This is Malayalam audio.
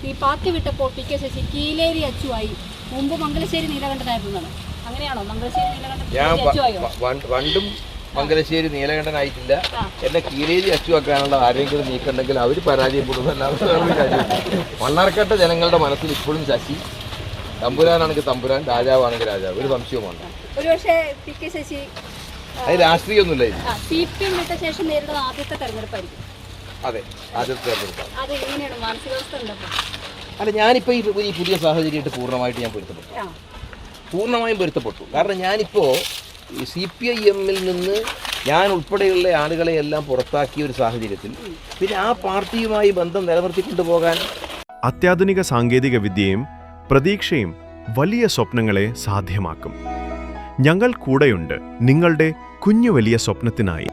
ഈ പാർട്ടി വിട്ടപ്പോൾ പി കെ ശശി കീലേരി അച്ചുവായി. മുമ്പ് മംഗലശ്ശേരി നീലകണ്ഠനായിരുന്നതാണ്. അങ്ങനെയാണോ? മംഗലശ്ശേരി നീലകണ്ഠൻ പണ്ടും മംഗലശ്ശേരി നീലകണ്ഠനായിട്ടില്ല. എന്നെ കീലേരി അച്ചുവാക്കാനുള്ള ആരെങ്കിലും നീക്കുണ്ടെങ്കിൽ അവർ പരാജയപ്പെടുന്നല്ലാതെ മണ്ണാർക്കാട്ടെ ജനങ്ങളുടെ മനസ്സിൽ ഇപ്പോഴും ശശി തമ്പുരാനാണെങ്കിൽ തമ്പുരാൻ, രാജാവാണെങ്കിൽ രാജാവ്, ഒരു സംശയവുമാണ്. ഒരുപക്ഷെ പി കെ ശശി അത് രാഷ്ട്രീയമൊന്നുമില്ല. ഇത് CPM വിട്ട ശേഷം നേരിടുന്ന ആദ്യത്തെ തെരഞ്ഞെടുപ്പായിരിക്കും. അതെ, ആദ്യത്തെ തെരഞ്ഞെടുപ്പാണ്. അത് എങ്ങനെയാണ് മാനസികാവസ്ഥ? അല്ല, ഞാനിപ്പോൾ ഈ പുതിയ സാഹചര്യമായിട്ട് പൂർണ്ണമായിട്ട് ഞാൻ പൂർണ്ണമായും പൊരുത്തപ്പെട്ടു. കാരണം ഞാനിപ്പോൾ CPIM-ൽ നിന്ന് ഞാൻ ഉൾപ്പെടെയുള്ള ആളുകളെ എല്ലാം പുറത്താക്കിയ ഒരു സാഹചര്യത്തിൽ പിന്നെ ആ പാർട്ടിയുമായി ബന്ധം നിലനിർത്തിക്കൊണ്ടു പോകാൻ അത്യാധുനിക സാങ്കേതിക വിദ്യയും പ്രതീക്ഷയും വലിയ സ്വപ്നങ്ങളെ സാധ്യമാക്കും. ഞങ്ങൾ കൂടെയുണ്ട് നിങ്ങളുടെ കുഞ്ഞു വലിയ സ്വപ്നത്തിനായി.